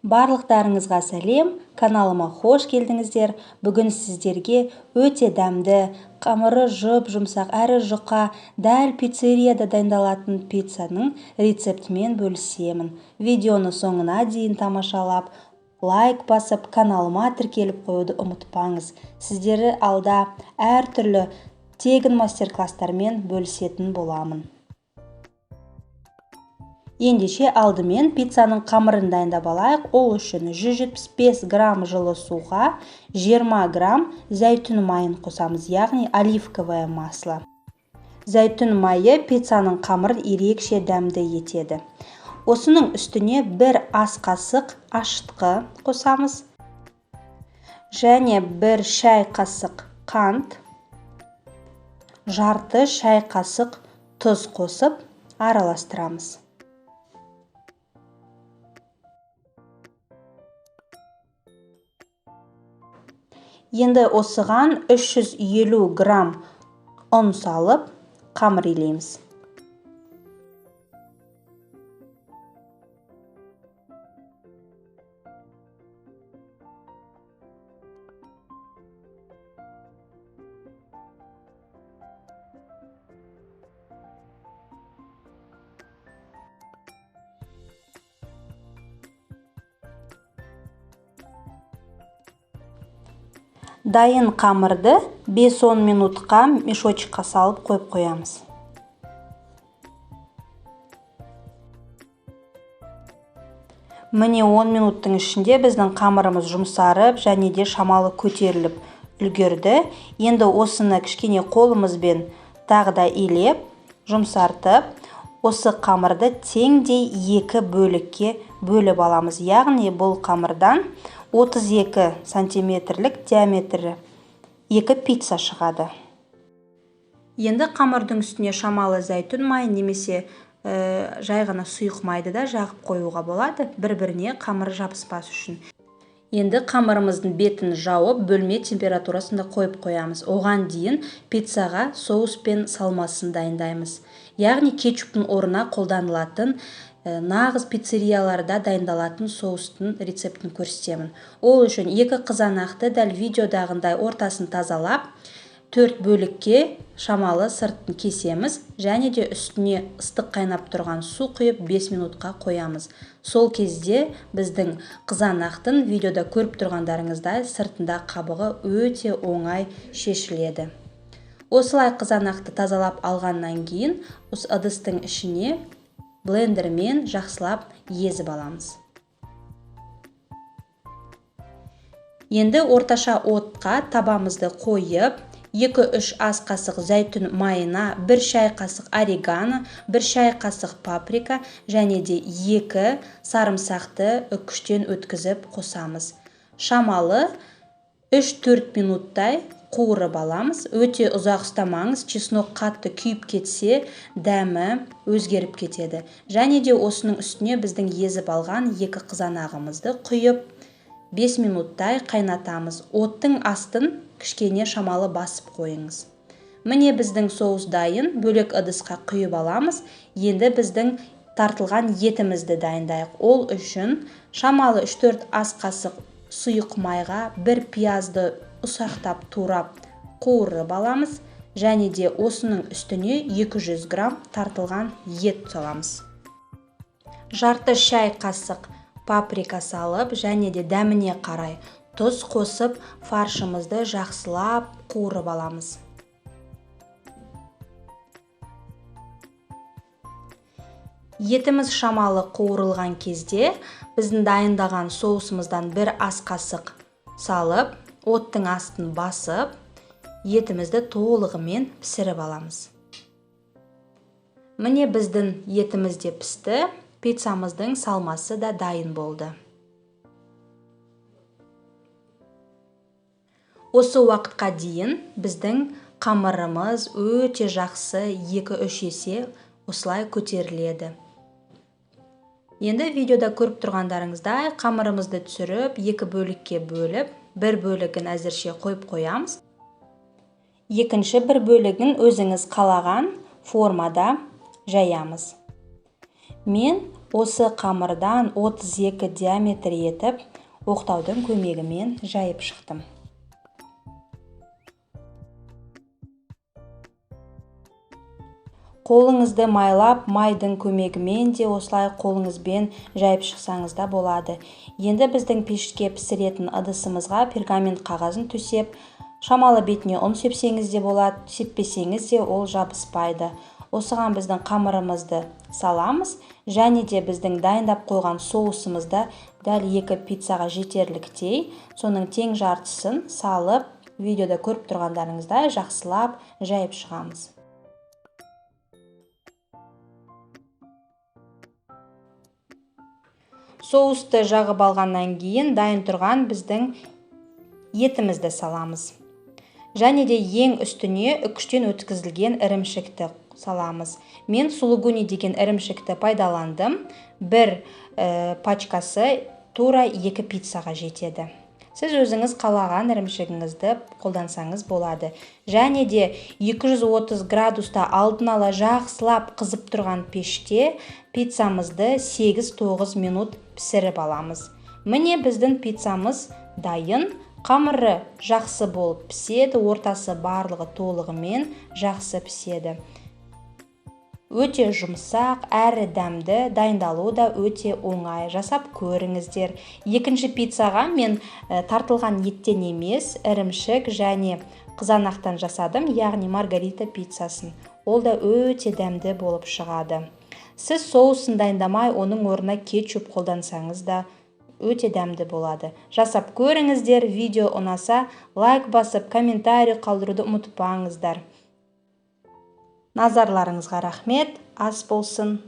Барлықтарыңызға сәлем, каналыма хош келдіңіздер. Бүгін сіздерге өте дәмді, қамыры жұмсақ әрі жұқа, дәл пиццерияда дайындалатын пиццаның рецептімен бөлісемін. Видеоны соңына дейін тамашалап, лайк басып, каналыма тіркеліп қоюды ұмытпаңыз. Сіздері алда әртүрлі тегін мастер-класстармен бөлісетін боламын. Ендеше алдымен пиццаның қамырын дайындап алайық. Ол үшін 175 грамм жылы суға 20 грамм зәйтүн майын қосамыз, яғни оливковое масло. Зәйтүн майы пиццаның қамырын ерекше дәмді етеді. Осының үстіне 1 ас қасық ашытқы қосамыз және 1 шай қасық қант, жарты шай қасық тұз қосып араластырамыз. Енді осыған 350 грамм ұн салып, қамыр илейміз. Дайын қамырды 5-10 минутқа мешочкқа салып қойып қоямыз. Міне 10 минуттың ішінде біздің қамырымыз жұмсарып және де шамалы көтеріліп үлгерді. Енді осыны кішкене қолымызбен тағы да илеп, жұмсартып, осы қамырды теңдей 2 бөлікке бөліп аламыз. Яғни бұл қамырдан 32 сантиметрлік диаметрі 2 пицца шығады. Енді қамырдың үстіне шамалы зәйтүн майы немесе жай ғана сұйық майды да жағып қоюға болады, бір-біріне қамыр жабыспас үшін. Енді қамырымыздың бетін жауып, бөлме температурасында қойып қоямыз. Оған дейін пиццаға соус пен салмасын дайындаймыз. Яғни кетчуптың орнына қолданылатын нағыз пиццерияларда дайындалатын соустың рецептін көрсетемін. Ол үшін 2 қызанақты дәл видеодағындай ортасын тазалап, 4 бөлікке шамалы сыртын кесеміз және де үстіне ыстық қайнап тұрған су құйып 5 минутқа қоямыз. Сол кезде біздің қызанақтың видеода көріп тұрғандарыңыздай сыртында қабығы өте оңай шешіледі. Осылай қызанақты тазалап алғаннан кейін, осы ыдыстың ішіне блендермен жақсылап езіп аламыз. Енді орташа отқа табамызды қойып, 2-3 ас қасық зәйтүн майына, 1 шай қасық орегано, 1 шай қасық паприка және де 2 сарымсақты үккіштен өткізіп қосамыз. Шамалы 3-4 минуттай қуырып аламыз. Өте ұзақ ұстамаңыз, чеснок қатты күйіп кетсе, дәмі өзгеріп кетеді. Және де осының үстіне біздің езіп алған 2 қызанағымызды құйып, 5 минуттай қайнатамыз. Оттың астын кішкене шамалы басып қойыңыз. Міне біздің соус дайын, бөлек ыдысқа құйып аламыз. Енді біздің тартылған етімізді дайындайық. Ол үшін шамалы 3-4 ас қасық сұйық майға 1 пиязды ұсақтап турап қуырып аламыз және де осының үстіне 200 грамм тартылған ет саламыз. Жарты шай қасық паприка салып және де дәміне қарай тұз қосып фаршымызды жақсылап қуырып аламыз. Етіміз шамалы қуырылған кезде біздің дайындаған соусымыздан 1 ас қасық салып, оттың астын басып, етімізді толығымен пісіріп аламыз. Міне біздің етіміз де пісті, пиццамыздың салмасы да дайын болды. Осы уақытқа дейін біздің қамырымыз өте жақсы 2-3 есе осылай көтеріледі. Енді видеода көріп тұрғандарыңыздай қамырымызды түсіріп, 2 бөлікке бөліп, 1 бөлігін әзірше қойып қоямыз. Екінші 1 бөлігін өзіңіз қалаған формада жаямыз. Мен осы қамырдан 32 диаметр етіп оқтаудың көмегімен жайып шықтым. Қолыңызды майлап, майдың көмегімен де осылай қолыңызбен жайып шықсаңыз да болады. Енді біздің пешке пісіретін ыдысымызға пергамент қағазын төсеп, шамалы бетіне ұн сепсеңіз де болады, сеппесеңіз де ол жабыспайды. Осыған біздің қамырымызды саламыз, және де біздің дайындап қойған соусымызды дәл 2 пиццаға жетерліктей, соның тең жартысын салып, видеода көріп тұрғандарыңыздай жақсылап жайып шығамыз. Соусты жағып алғаннан кейін дайын тұрған біздің етімізді саламыз. Және де ең үстіне үкіштен өткізілген ірімшікті саламыз. Мен сулугуни деген ірімшікті пайдаландым. Бір пачкасы тура 2 пиццаға жетеді. Сіз өзіңіз қалаған ірімшігіңізді қолдансаңыз болады. Және де 230 градуста алдын ала жақсылап қызып тұрған пеште пиццамызды 8-9 минут пісіріп аламыз. Міне біздің пиццамыз дайын. Қамыры жақсы болып піседі, ортасы барлығы толығымен жақсы піседі. Өте жұмсақ, әрі дәмді, дайындалуы да өте оңай. Жасап көріңіздер. Екінші пиццаға мен тартылған еттен емес, ірімшік және қызанақтан жасадым, яғни маргарита пиццасын. Ол да өте дәмді болып шығады. Сіз соусын дайындамай, оның орнына кетчуп қолдансаңыз да өте дәмді болады. Жасап көріңіздер. Видео ұнаса, лайк басып, комментарий қалдыруды ұмытпаңыздар. Назарларыңызға рахмет. Ас болсын.